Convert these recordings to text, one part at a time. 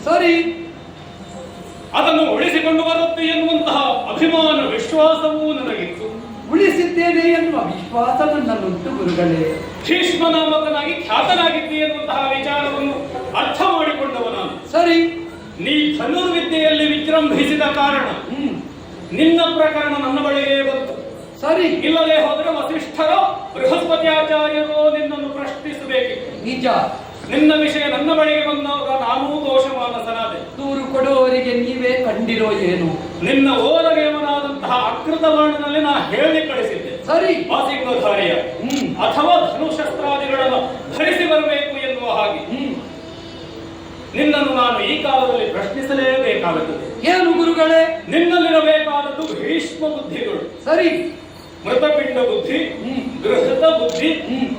ಸರಿ, ಅದನ್ನು ಉಳಿಸಿಕೊಂಡು ಬರುತ್ತೆ ಎನ್ನುವಂತಹ ಅಭಿಮಾನ ವಿಶ್ವಾಸವೂ ನನಗಿತ್ತು. ಉಳಿಸಿದ್ದೇನೆ ಎನ್ನುವ ವಿಶ್ವಾಸ ನನ್ನಲ್ಲುಂಟು ಗುರುಗಳೇ. ಭೀಷ್ಮನ ಮಗನಾಗಿ ಖ್ಯಾತನಾಗಿದ್ದೆ ಎನ್ನುವಂತಹ ವಿಚಾರವನ್ನು ಅರ್ಥ ಮಾಡಿಕೊಂಡವ ನಾನು. ಸರಿ, ನೀ ಧನುರ್ವಿದ್ಯೆಯಲ್ಲಿ ವಿಜೃಂಭಿಸಿದ ಕಾರಣ ನಿನ್ನ ಪ್ರಕರಣ ನನ್ನ ಬಳಿಗೆ ಬಂತು. ಸರಿ, ಇಲ್ಲದೆ ಹೋದರೆ ವಸಿಷ್ಠರೋ ಬೃಹಸ್ಪತಿ ಆಚಾರ್ಯರೋ ನಿನ್ನನ್ನು ಪ್ರಶ್ನಿಸಬೇಕಿತ್ತು. ನಿಜ. ನಿನ್ನ ವಿಷಯ ನನ್ನ ಬಳಿಗೆ ಬಂದಾಗ ನಾನೂ ದೋಷಮಾನಸನಾದೆ. ದೂರು ಕೊಡುವವರಿಗೆ ನೀವೇ ಕಂಡಿರೋ ಏನು? ನಿನ್ನ ಓರಗೇವನಾದಂತಹ ಅಕೃತ ವರ್ಣನಲ್ಲಿ ನಾ ಹೇಳಿ ಕಳಿಸಿದ್ದೆ. ಸರಿ, ವಾಸಿಂಗಧಾರಿಯ ಅಥವಾ ಧನುಶಸ್ತ್ರಾದಿಗಳನ್ನು ಧರಿಸಿ ಬರಬೇಕು ಎನ್ನುವ ಹಾಗೆ ನಿನ್ನನ್ನು ನಾನು ಈ ಕಾಲದಲ್ಲಿ ಪ್ರಶ್ನಿಸಲೇಬೇಕಾಗುತ್ತದೆ. ಏನು ಗುರುಗಳೇ? ನಿನ್ನಲ್ಲಿರಬೇಕಾದದ್ದು ಭೀಷ್ಮ ಬುದ್ಧಿಗಳು. ಸರಿ, ಮೃತಪಿಂಡ ಬುದ್ಧಿ, ಗೃಹತ ಬುದ್ಧಿ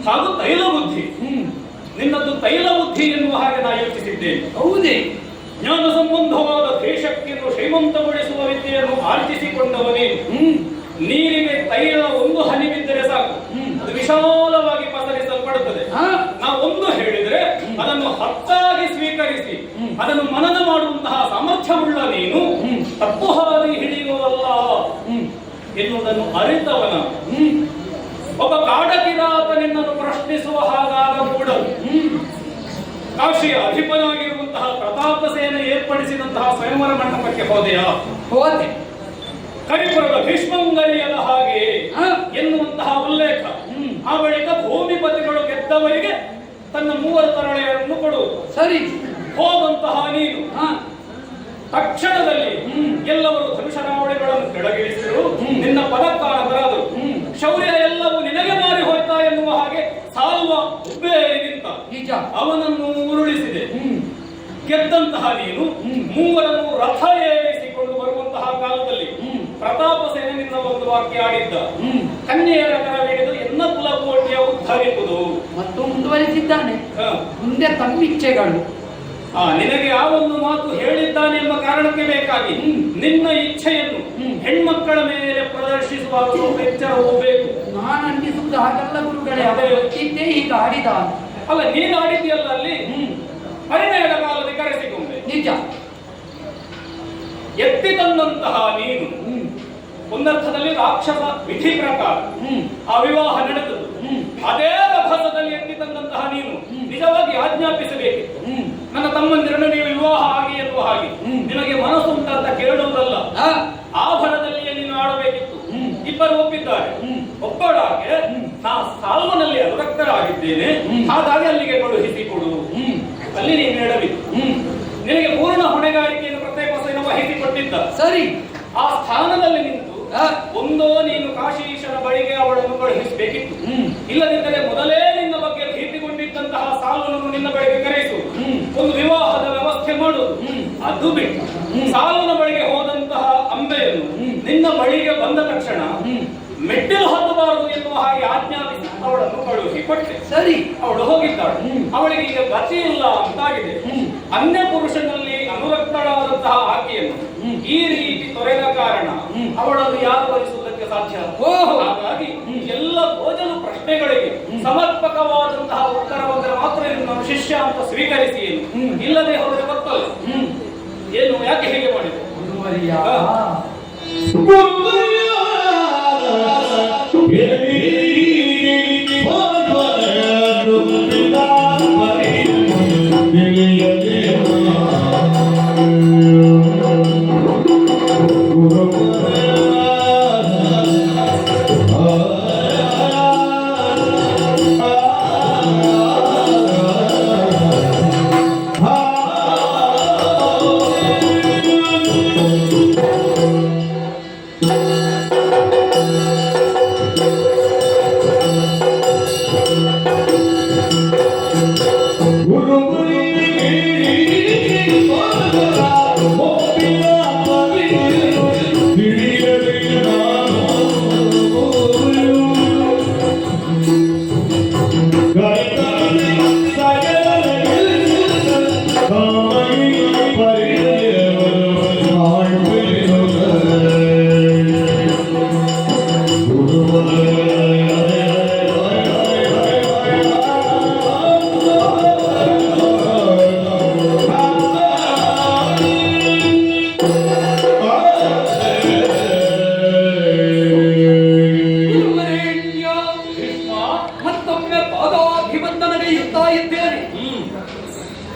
ಹಾಗೂ ತೈಲ ಬುದ್ಧಿ. ನಿನ್ನದು ತೈಲ ಬುದ್ಧಿ ಎನ್ನುವ ಹಾಗೆ ನಾ ಯೋಚಿಸಿದ್ದೇನೆ. ಹೌದೇ? ಜ್ಞಾನ ಸಂಬಂಧವಾದ ದೇಶಕ್ಕೆ ಶ್ರೀಮಂತಗೊಳಿಸುವ ವಿದ್ಯೆಯನ್ನು ಆರ್ಜಿಸಿಕೊಂಡವನೇನು. ನೀರಿಗೆ ತೈಲ ಒಂದು ಹನಿ ಬಿದ್ದರೆ ಸಾಕು, ಅದು ವಿಶಾಲವಾಗಿ ಪಸರಿಸಲ್ಪಡುತ್ತದೆ. ನಾವು ಒಂದು ಹೇಳಿದರೆ ಅದನ್ನು ಹತ್ತಾಗಿ ಸ್ವೀಕರಿಸಿ ಅದನ್ನು ಮನನ ಮಾಡುವಂತಹ ಸಾಮರ್ಥ್ಯವುಳ್ಳ ನೀನು ತಪ್ಪು ಹಾದಿ ಹಿಡಿಯುವಲ್ಲ ಎನ್ನುವುದನ್ನು ಅರಿತವನ ಒಬ್ಬ ಕಾಡಕಿರಾತ ನಿನ್ನನ್ನು ಪ್ರಶ್ನಿಸುವ ಹಾಗಾಗಕೂಡದು. ಕಾಶಿಯ ಅಧಿಪನಾಗಿರುವಂತಹ ಪ್ರತಾಪ ಸೇನೆ ಏರ್ಪಡಿಸಿದಂತಹ ಸ್ವಯಂವರ ಮಂಟಪಕ್ಕೆ ಹೋದೆಯಾ? ಹೋದೆ. ಕರಿಪುರದ ಭೀಷ್ಮಂಗರಿಯದ ಹಾಗೆ ಎನ್ನುವಂತಹ ಉಲ್ಲೇಖ. ಆ ಬಳಿಕ ಭೂಮಿಪತಿಗಳು ಗೆದ್ದವರಿಗೆ ತನ್ನ 3 ತರಳೆಯನ್ನು ಕೊಡುವುದು. ಸರಿ, ಹೋದಂತಹ ನೀನು ತಕ್ಷಣದಲ್ಲಿ ಎಲ್ಲವರು ಧನುಷರಾವಳಿಗಳನ್ನು ಕೆಳಗಿಳಿಸಿದರು. ನಿನ್ನ ಪದಕ್ಕಾರದರಾದರು. ಶೌರ್ಯ ಎಲ್ಲವೂ ನಿನಗೆ ಮಾರಿ ಹೋಯ್ತಾ ಎನ್ನುವ ಹಾಗೆ ಸಾಲ್ವ ಉಬ್ಬೇರಿ ನಿಂತ. ನಿಜ. ಅವನನ್ನು ಉರುಳಿಸಿದೆ. ಗೆದ್ದಂತಹ ನೀನು 3 ರಥ ಏರಿಸಿಕೊಂಡು ಬರುವಂತಹ ಕಾಲದಲ್ಲಿ ಪ್ರತಾಪ ಸೇನೆ ನಿನ್ನ ಒಂದು ವಾಕ್ಯ ಆಡಿದ್ದ. ಕನ್ಯೆಯರ ಕರವಿಡಿದು ಎನ್ನ ಕುಲಕೋಟಿಯ ಉದ್ಧರಿಸುವುದು ಮತ್ತು ಮುಂದುವರಿಸಿದ್ದಾನೆ. ಮುಂದೆ ತಮ್ಮಿಚ್ಛೆಗಳು. ನಿನಗೆ ಆ ಒಂದು ಮಾತು ಹೇಳಿದ್ದಾನೆ ಎಂಬ ಕಾರಣಕ್ಕೆ ಬೇಕಾಗಿ ನಿನ್ನ ಇಚ್ಛೆಯನ್ನು ಹೆಣ್ಮಕ್ಕಳ ಮೇಲೆ ಪ್ರದರ್ಶಿಸುವಾಗ ಸ್ವಲ್ಪ ಎಚ್ಚರವೂ ಬೇಕು. ನಾನು ಅಂಟಿಸುವುದು ಹಾಗಲ್ಲ ಗುರುಗಳೇ. ಗೊತ್ತಿದ್ದೇ ಈಗ ಆಡಿದ ಅಲ್ಲ, ನೀನು ಆಡಿದ್ಯಲ್ಲ ಅಲ್ಲಿ ಪರಿಣಯದ ಕಾಲದಲ್ಲಿ ಕರೆಸಿಕೊಂಡೆ. ನಿಜ. ಎತ್ತಿ ತಂದಂತಹ ನೀನು ಒಂದರ್ಥದಲ್ಲಿ ರಾಕ್ಷಸ ವಿಧಿ ಪ್ರಕಾರ ಆ ವಿವಾಹ ನಡೆದದ್ದು. ಅದೇ ರಭಸದಲ್ಲಿ ಎತ್ತಿ ತಂದಂತಹ ನೀನು ನಿಜವಾಗಿ ಆಜ್ಞಾಪಿಸಬೇಕಿತ್ತು. ನನ್ನ ತಮ್ಮಂದಿರನ್ನು ನೀವು ವಿವಾಹ ಆಗಿ ಎನ್ನುವ ಹಾಗೆ ನಿನಗೆ ಮನಸ್ಸು ಉಂಟಂತ ಕೇಳುವುದಲ್ಲ, ಆಭರಣದಲ್ಲಿಯೇ ನೀನು ಆಡಬೇಕಿತ್ತು. ಇಬ್ಬರು ಒಪ್ಪಿದ್ದಾರೆ. ಒಬ್ಬಳಾಗೆ ನಾ ಸಾಲ್ವನಲ್ಲಿ ಅನುರಕ್ತರಾಗಿದ್ದೇನೆ, ಹಾಗಾಗಿ ಅಲ್ಲಿಗೆ ಕಳುಹಿಸಿಕೊಡು. ಅಲ್ಲಿ ನೀನು ಹೇಳಬೇಕು. ನಿನಗೆ ಪೂರ್ಣ ಹೊಣೆಗಾರಿಕೆಯನ್ನು ಪ್ರತ್ಯೇಕ ವಹಿಸಿಕೊಟ್ಟಿದ್ದ. ಸರಿ, ಆ ಸ್ಥಾನದಲ್ಲಿ ನಿಂತು ಒಂದೋ ನೀನು ಕಾಶೀಶನ ಬಳಿಗೆ ಅವಳನ್ನು ಕಳುಹಿಸಬೇಕಿತ್ತು. ಇಲ್ಲದಿದ್ದರೆ ಮೊದಲೇ ನಿನ್ನ ಬಗ್ಗೆ ಭೀತಿಗೊಂಡಿದ್ದಂತಹ ಸಾಲ್ವನನ್ನು ನಿನ್ನ ಬಳಿಗೆ ಕರೆಯಿಸು, ಒಂದು ವಿವಾಹದ ವ್ಯವಸ್ಥೆ ಮಾಡುವುದು. ಅದು ಬಿಟ್ಟು ಸಾಲ್ವನ ಬಳಿಗೆ ಹೋದಂತಹ ಅಂಬೆಯನ್ನು ನಿನ್ನ ಬಳಿಗೆ ಬಂದ ತಕ್ಷಣ ಮೆಟ್ಟಿಲು ಹತ್ತಬಾರದು ಎನ್ನುವ ಹಾಗೆ ಆಜ್ಞಾಪಿಸಿ ಅವಳನ್ನು ಕಳುಹಿಸಿ ಕೊಟ್ಟೆ. ಸರಿ, ಅವಳು ಹೋಗಿದ್ದಾಳೆ. ಅವಳಿಗೆ ಈಗ ಗತಿ ಇಲ್ಲ ಅಂತಾಗಿದೆ. ಅನ್ಯ ಪುರುಷನಲ್ಲಿ ಅನುರಕ್ತಳಾದಂತಹ ಆಕೆಯನ್ನು ಈ ರೀತಿ ತೊರೆದ ಕಾರಣ ಅವಳನ್ನು ಯಾರು ಭರಿಸುವುದಕ್ಕೆ ಸಾಧ್ಯ? ಹಾಗಾಗಿ ಎಲ್ಲ ಭೋಜನ ಪ್ರಶ್ನೆಗಳಿಗೆ ಸಮರ್ಪಕವಾದಂತಹ ಉತ್ತರ ಬಂದರೆ ಮಾತ್ರ ನಾನು ಶಿಷ್ಯ ಅಂತ ಸ್ವೀಕರಿಸಿ. ಏನು ಇಲ್ಲದೆ ಹೋದರೆ ಗೊತ್ತಲ್ಲ. ಏನು, ಯಾಕೆ ಹೀಗೆ ಮಾಡಿದೆ? ಮತ್ತೊಮ್ಮೆ ಪಾದಾಭಿವಂದನೆಗೈಯುತ್ತಾ ಇದ್ದೇನೆ.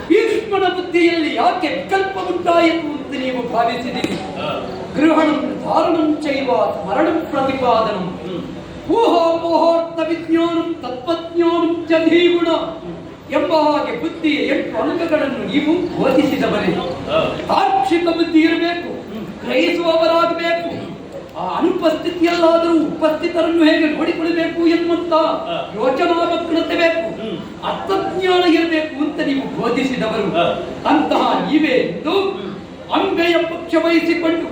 ಭೀಷ್ಮನ ಬುದ್ಧಿಯಲ್ಲಿ ಯಾಕೆ ವಿಕಲ್ಪ ಉಂಟಾಯಿತು ಅಂತ ನೀವು ಭಾವಿಸಿದ್ದೀರಿ? ಗೃಹಣಂ ಧಾರಣಂ ಚೈವ ಸ್ಮರಣಂ ಪ್ರತಿಪಾದನಂ ಊಹಾಪೋಹಾರ್ಥ ವಿಜ್ಞಾನಂ ತತ್ವಜ್ಞಾನಂ ಚ ಧೀಗುಣ ಎಂಬ ಹಾಗೆ ಬುದ್ಧಿಯ 8 ಅಂಗಗಳನ್ನು ನೀವು ಬೋಧಿಸಿದವರೇ. ತಾರ್ಕ್ಷಿಕ ಬುದ್ಧಿ ಇರಬೇಕು, ಗ್ರಹಿಸುವವರಾಗಬೇಕು. ಆ ಅನುಪಸ್ಥಿತಿಯಲ್ಲಾದರೂ ಉಪಸ್ಥಿತರನ್ನು ಹೇಗೆ ನೋಡಿಕೊಳ್ಳಬೇಕು ಎನ್ನುವಂತ ಯೋಚನಾಮಗ್ನತೆ ಬೇಕು, ಅರ್ಥಜ್ಞಾನ ಇರಬೇಕು ಅಂತ ನೀವು ಬೋಧಿಸಿದವರು. ಅಂತಹ ನೀವೇ ಎಂದು ಅಂಗಯ ಪಕ್ಷ ವಹಿಸಿಕೊಂಡು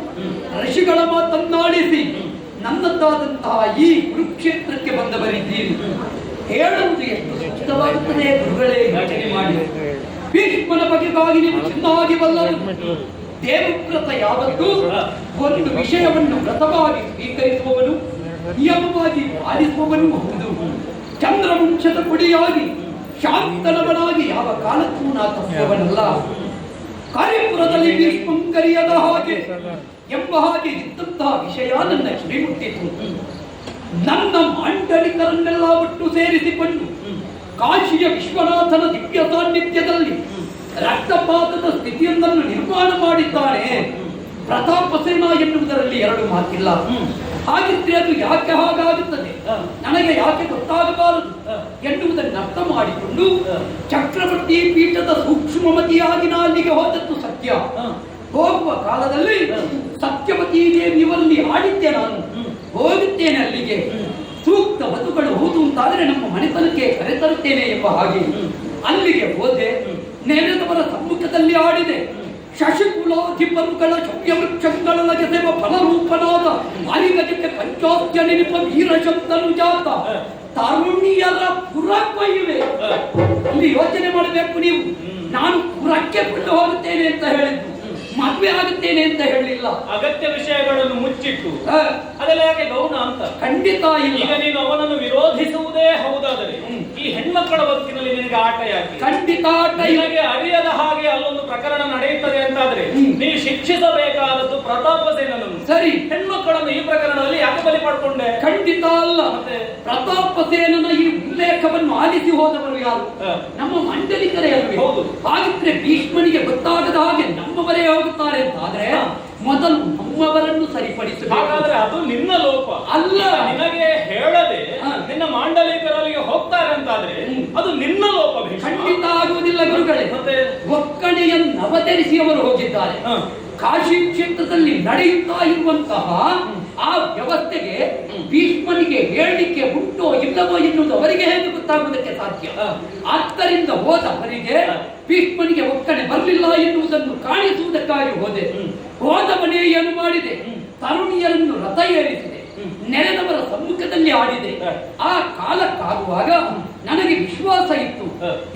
ಋಷಿಗಳ ಮಾತನ್ನಾಡಿಸಿ ನನ್ನದಾದಂತಹ ಈ ಕುರುಕ್ಷೇತ್ರಕ್ಕೆ ಬಂದವರಿದ್ದೀರಿ. ಹೇಳುವುದು ಎಷ್ಟು ಸೂಕ್ತವಾಗುತ್ತದೆ ಗುರುಗಳೇ, ಯೋಚನೆ ಮಾಡಿ. ಭೀಷ್ಮನ ಬಗೆಗಾಗಿ ನೀವು ಚೆನ್ನಾಗಿ ಬಲ್ಲರು. ದೇವವ್ರತ ಯಾವತ್ತೂ ಒಂದು ವಿಷಯವನ್ನು ವ್ರತವಾಗಿ ಸ್ವೀಕರಿಸುವವನು, ನಿಯಮವಾಗಿ ಪಾಲಿಸುವವನು ಹೌದು. ಚಂದ್ರವಂಶದ ಕುಡಿಯಾಗಿ ಶಾಂತನವನಾಗಿ ಯಾವ ಕಾಲಕ್ಕೂ ನಾ ತಪ್ಪುವವನಲ್ಲ. ಕಾರ್ಯಪುರದಲ್ಲಿ ಭೀಷ್ಮಂ ಕರೆಯದ ಹಾಗೆ ಎಂಬ ಹಾಗೆ ಇದ್ದಂತಹ ವಿಷಯ ನನ್ನ ಕಿವಿ ಮುಟ್ಟಿತು. ನನ್ನ ಮಾಂಡಲಿಕರನ್ನೆಲ್ಲ ಒಟ್ಟು ಸೇರಿಸಿಕೊಂಡು ಕಾಶಿಯ ವಿಶ್ವನಾಥನ ದಿವ್ಯ ಸಾನ್ನಿಧ್ಯದಲ್ಲಿ ರಕ್ತಪಾತದ ಸ್ಥಿತಿಯೊಂದನ್ನು ನಿರ್ಮಾಣ ಮಾಡಿದ್ದಾನೆ ಪ್ರತಾಪಸೇನ ಎನ್ನುವುದರಲ್ಲಿ 2 ಮಾತಿಲ್ಲ. ಹಾಗಿದ್ರೆ ಅದು ಯಾಕೆ ಹಾಗಾಗುತ್ತದೆ, ನನಗೆ ಯಾಕೆ ಗೊತ್ತಾಗಬಾರದು ಎನ್ನುವುದನ್ನು ಅರ್ಥ ಮಾಡಿಕೊಂಡು ಚಕ್ರವರ್ತಿ ಪೀಠದ ಸೂಕ್ಷ್ಮಮತಿಯಾಗಿ ನಾ ಅಲ್ಲಿಗೆ ಹೋದದ್ದು ಸತ್ಯ. ಹೋಗುವ ಕಾಲದಲ್ಲಿ ಸತ್ಯವತಿ ದೇವಿಯವರಲ್ಲಿ ಆಡಿದ್ದೆ ನಾನು. ಹೋಗುತ್ತೇನೆ ಅಲ್ಲಿಗೆ, ಸೂಕ್ತ ವಧುಗಳು ಹೌದು ಅಂತಾದರೆ ನಮ್ಮ ಮನೆತನಕ್ಕೆ ಕರೆತರುತ್ತೇನೆ ಎಂಬ ಹಾಗೆ ಅಲ್ಲಿಗೆ ಹೋದೆ. ನೆರೆದವರ ಸಮ್ಮುಖದಲ್ಲಿ ಆಡಿದೆ. ಶಶಿಕುಲಾಧಿಪರುಗಳ ಶವ್ಯವೃಕ್ಷಗಳ ಜೊತೆವ ಫಲರೂಪನಾದ ಅರಿಗಜಕ್ಕೆ ಪಂಚಾಸ್ಯ ನೆನಪ ವೀರಶಬ್ದನು ಜಾತ ತರುಣಿಯರ ಪುರಕ್ಕೊಯ್ಯುವೆ. ಇಲ್ಲಿ ಯೋಚನೆ ಮಾಡಬೇಕು ನೀವು. ನಾನು ಪುರಕ್ಕೆ ಕೊಂಡು ಹೋಗುತ್ತೇನೆ ಅಂತ ಹೇಳಿದ್ದು, ಮದುವೆ ಆಗುತ್ತೇನೆ ಅಂತ ಹೇಳಿಲ್ಲ. ಅಗತ್ಯ ವಿಷಯಗಳನ್ನು ಮುಚ್ಚಿಟ್ಟು ಅದೆಲ್ಲ ಯಾಕೆ ಗೌಣ ಅಂತ ಖಂಡಿತ ಇಲ್ಲ. ಈಗ ನೀನು ಅವನನ್ನು ವಿರೋಧಿಸುವುದೇ ಹೌದಾದರೆ ಈ ಹೆಣ್ಮಕ್ಕಳ ಬದುಕಿನಲ್ಲಿ ನಿನಗೆ ಆಟ ಯಾಕೆ? ಖಂಡಿತ ಆಟ. ನಿನಗೆ ಅರಿಯದ ಹಾಗೆ ಅಲ್ಲೊಂದು ಪ್ರಕರಣ ನಡೆಯುತ್ತದೆ ಅಂತಾದ್ರೆ ನೀವು ಶಿಕ್ಷಿಸಬೇಕಾದದ್ದು ಪ್ರತಾಪಸೇನನನ್ನು. ಸರಿ, ಹೆಣ್ಮಕ್ಕಳನ್ನು ಈ ಪ್ರಕರಣದಲ್ಲಿ ಯಾಕೆ ಬಲಿ ಪಡ್ಕೊಂಡೆ? ಖಂಡಿತ ಅಲ್ಲ. ಪ್ರತಾಪಸೇನನ ಈ ಉಲ್ಲೇಖವನ್ನು ಆಲಿಸಿ ಹೋದವರು ಯಾರು? ನಮ್ಮ ಮಂಡಲಿಕರೇ ಅಲ್ವೇ? ಹೌದು. ಹಾಗಿದ್ರೆ ಭೀಷ್ಮನಿಗೆ ಗೊತ್ತಾಗದ ಹಾಗೆ ನಮ್ಮವರೇ ಹೋಗುತ್ತಾರೆ ಅಂತಾದ್ರೆ ಮೊದಲು ನಮ್ಮವರನ್ನು ಸರಿಪಡಿಸಬೇಕು. ಹಾಗಾದ್ರೆ ಅದು ನಿನ್ನ ಲೋಪ ಅಲ್ಲ. ನಿನಗೆ ಹೇಳದೆ ನಿನ್ನ ಮಾಂಡಲಿಕರಲ್ಲಿಗೆ ಹೋಗ್ತಾರೆ ಅಂತಾದ್ರೆ ಅದು ನಿನ್ನ ಲೋಪ. ಖಂಡಿತ ಆಗುವುದಿಲ್ಲ ಗುರುಗಳೇ. ಮತ್ತೆ ಒಕ್ಕಣೆಯನ್ನು ಅವತರಿಸಿ ಅವರು ಹೋಗಿದ್ದಾರೆ. ಕಾಶಿ ಕ್ಷೇತ್ರದಲ್ಲಿ ನಡೆಯುತ್ತಾ ಇರುವಂತಹ ಆ ವ್ಯವಸ್ಥೆಗೆ ಭೀಷ್ಮನಿಗೆ ಹೇಳಲಿಕ್ಕೆ ಉಂಟೋ ಇಲ್ಲವೋ ಎನ್ನುವುದು ಅವರಿಗೆ ಹೇಗೆ ಗೊತ್ತಾಗುವುದಕ್ಕೆ ಸಾಧ್ಯ? ಆದ್ದರಿಂದ ಹೋದ ಅವರಿಗೆ ಭೀಷ್ಮನಿಗೆ ಒಕ್ಕಣೆ ಬರಲಿಲ್ಲ ಎನ್ನುವುದನ್ನು ಕಾಣಿಸುವುದಕ್ಕಾಗಿ ಹೋದೆ. ಹೋದ ಮನೆ ಏನು ಮಾಡಿದೆ? ತರುಣಿಯರನ್ನು ರಥ ಏರಿಸಿದೆ, ನೆರೆದವರ ಸಮ್ಮುಖದಲ್ಲಿ ಆಡಿದೆ. ಆ ಕಾಲಕ್ಕಾಗುವಾಗ ನನಗೆ ವಿಶ್ವಾಸ ಇತ್ತು.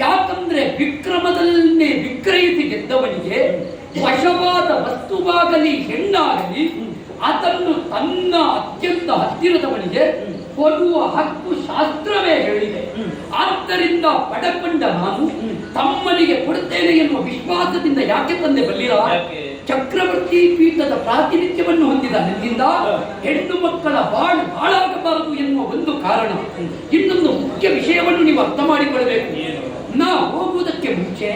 ಯಾಕಂದ್ರೆ ವಿಕ್ರಮದನ್ನೇ ವಿಕ್ರಯಿಸಿ ಗೆದ್ದವನಿಗೆ ವಶವಾದ ವಸ್ತುವಾಗಲಿ ಹೆಣ್ಣಾಗಲಿ ಅದನ್ನು ತನ್ನ ಅತ್ಯಂತ ಹತ್ತಿರದವನಿಗೆ ಕೊಡುವ ಹಕ್ಕು ಶಾಸ್ತ್ರವೇ ಹೇಳಿದೆ. ಆದ್ದರಿಂದ ಪಡಕೊಂಡ ನಾನು ತಮ್ಮನಿಗೆ ಕೊಡುತ್ತೇನೆ ಎನ್ನುವ ವಿಶ್ವಾಸದಿಂದ ಯಾಕೆ ತಂದೆ ಬಲ್ಲಿರ? ಚಕ್ರವರ್ತಿ ಪೀಠದ ಪ್ರಾತಿನಿಧ್ಯವನ್ನು ಹೊಂದಿದ ನನ್ನಿಂದ ಹೆಣ್ಣು ಮಕ್ಕಳ ಬಾಳು ಹಾಳಾಗಬಾರದು ಎನ್ನುವ ಒಂದು ಕಾರಣ. ಇನ್ನೊಂದು ಮುಖ್ಯ ವಿಷಯವನ್ನು ನೀವು ಅರ್ಥ ಮಾಡಿಕೊಳ್ಳಬೇಕು. ನಾ ಹೋಗುವುದಕ್ಕೆ ಮುಂಚೆ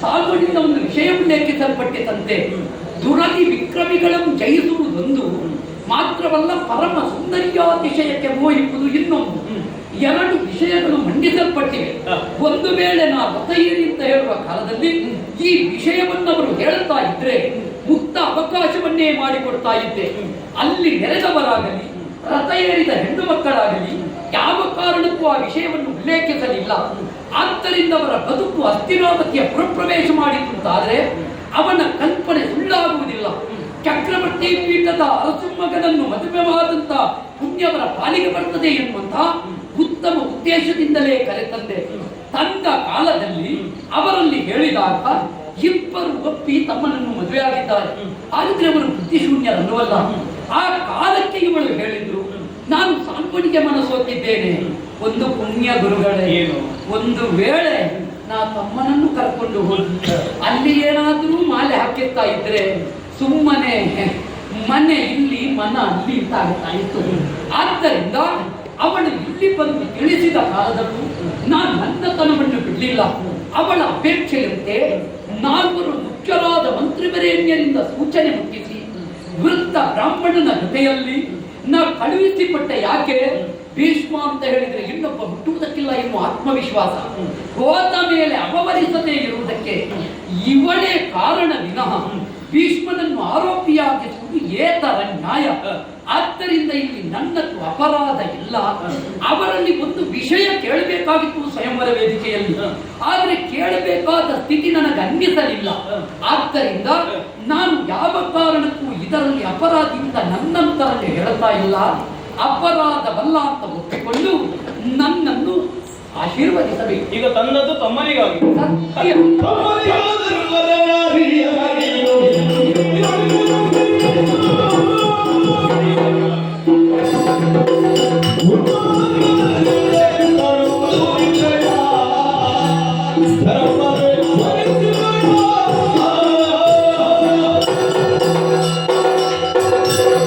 ಸಾಲ್ವನಿಂದ ಒಂದು ವಿಷಯ ಉಲ್ಲೇಖಿಸಲ್ಪಟ್ಟಿತಂತೆ. ದುರದಿ ವಿಕ್ರಮಿಗಳನ್ನು ಜಯಿಸುವುದೊಂದು ಮಾತ್ರವಲ್ಲ, ಪರಮ ಸುಂದರ್ಯಾತಿಶಯಕ್ಕೆ ಮೋಹಿಸುವುದು ಇನ್ನೊಂದು. 2 ವಿಷಯಗಳು ಮಂಡಿಸಲ್ಪಟ್ಟಿವೆ. ಒಂದು ವೇಳೆ ನಾ ರಥ ಏರಿ ಅಂತ ಹೇಳುವ ಕಾಲದಲ್ಲಿ ಈ ವಿಷಯವನ್ನು ಅವರು ಹೇಳುತ್ತಾ ಇದ್ರೆ ಮುಕ್ತ ಅವಕಾಶವನ್ನೇ ಮಾಡಿಕೊಡ್ತಾ ಇದ್ದೆ. ಅಲ್ಲಿ ನೆರೆದವರಾಗಲಿ ರಥ ಏರಿದ ಹೆಣ್ಣು ಮಕ್ಕಳಾಗಲಿ ಯಾವ ಕಾರಣಕ್ಕೂ ಆ ವಿಷಯವನ್ನು ಉಲ್ಲೇಖಿಸಲಿಲ್ಲ. ಆದ್ದರಿಂದ ಅವರ ಬದುಕು ಹಸ್ತಿನಾವತಿಯ ಪುರಪ್ರವೇಶ ಮಾಡಿತು ಅಂತಾದ್ರೆ ಅವನ ಕಲ್ಪನೆ ಸುಳ್ಳಾಗುವುದಿಲ್ಲ. ಚಕ್ರವರ್ತಿ ಪೀಠದ ಅರಸಿಂಹಗನನ್ನು ಮದುವೆವಾದಂತ ಪುಣ್ಯವರ ಪಾಲಿಗೆ ಬರ್ತದೆ ಎನ್ನುವಂತ ಉತ್ತಮ ಉದ್ದೇಶದಿಂದಲೇ ಕರೆತಂದೆ. ತಂದ ಕಾಲದಲ್ಲಿ ಅವರಲ್ಲಿ ಹೇಳಿದಾಗ ಇಬ್ಬರು ಒಪ್ಪಿ ತಮ್ಮನನ್ನು ಮದುವೆಯಾಗಿದ್ದಾರೆ. ಆದರೆ ಅವರು ಬುದ್ಧಿಶೂನ್ಯರಲ್ಲವಲ್ಲ. ಆ ಕಾಲಕ್ಕೆ ಇವಳು ಹೇಳಿದ್ರು, ನಾನು ಸಾಂತ್ವನಿಗೆ ಮನಸ್ಸೋತಿದ್ದೇನೆ. ಒಂದು ಪುಣ್ಯ ಗುರುಗಳೇ, ಒಂದು ವೇಳೆ ನಾ ತಮ್ಮನನ್ನು ಕರ್ಕೊಂಡು ಹೋಗಿ ಅಲ್ಲಿ ಏನಾದ್ರೂ ಮಾಲೆ ಹಾಕಿರ್ತಾ ಇದ್ರೆ ಸುಮ್ಮನೆ ಮನೆ ಇಲ್ಲಿ ಮನ ಅಲ್ಲಿ ಅಂತ ಆಗ್ತಾ ಇತ್ತು. ಆದ್ದರಿಂದ ಅವಳು ಇಲ್ಲಿ ಬಂದು ತಿಳಿಸಿದ ಕಾಲದಲ್ಲೂ ನಾನು ನನ್ನತನವನ್ನು ಬಿಡಲಿಲ್ಲ. ಅವಳ ಅಪೇಕ್ಷೆಯಂತೆ ನಾಲ್ವರು ಮುಖ್ಯರಾದ ಮಂತ್ರಿವರೇಣ್ಯರಿಂದ ಸೂಚನೆ ಮುಟ್ಟಿಸಿ ವೃತ್ತ ಬ್ರಾಹ್ಮಣನ ಜೊತೆಯಲ್ಲಿ ನಾ ಕಳುಹಿಸಿಪಟ್ಟೆ. ಯಾಕೆ? ಭೀಷ್ಮ ಅಂತ ಹೇಳಿದ್ರೆ ಇನ್ನೊಬ್ಬ ಹುಟ್ಟುವುದಕ್ಕಿಲ್ಲ ಎನ್ನುವ ಆತ್ಮವಿಶ್ವಾಸ. ಹೋದ ಮೇಲೆ ಅಪವರಿಸದೇ ಇರುವುದಕ್ಕೆ ಇವಳೇ ಕಾರಣ ವಿನಃ ಭೀಷ್ಮನನ್ನು ಆರೋಪಿಯಾಗಿಸುವುದು ಏತರ ನ್ಯಾಯ. ಆದ್ದರಿಂದ ಇಲ್ಲಿ ನನ್ನದು ಅಪರಾಧ ಇಲ್ಲ. ಅವರಲ್ಲಿ ಒಂದು ವಿಷಯ ಕೇಳಬೇಕಾಗಿತ್ತು ಸ್ವಯಂವರ ವೇದಿಕೆಯಲ್ಲಿ, ಆದರೆ ಕೇಳಬೇಕಾದ ಸ್ಥಿತಿ ನನಗೆ ಅನ್ನಿಸಲಿಲ್ಲ. ಆದ್ದರಿಂದ ನಾನು ಯಾವ ಕಾರಣಕ್ಕೂ ಇದರಲ್ಲಿ ಅಪರಾಧಿ ಅಂತ ನನ್ನಂತರಲ್ಲಿ ಹೇಳ್ತಾ ಇಲ್ಲ. ಅಪರಾಧವಲ್ಲ ಅಂತ ಒಪ್ಪಿಕೊಂಡು ನನ್ನನ್ನು ಆಶೀರ್ವದಿಸಬೇಕು. ಈಗ ತಂದದ್ದು ತಮ್ಮನಿಗಾಗಿ. ಸತ್ಯ.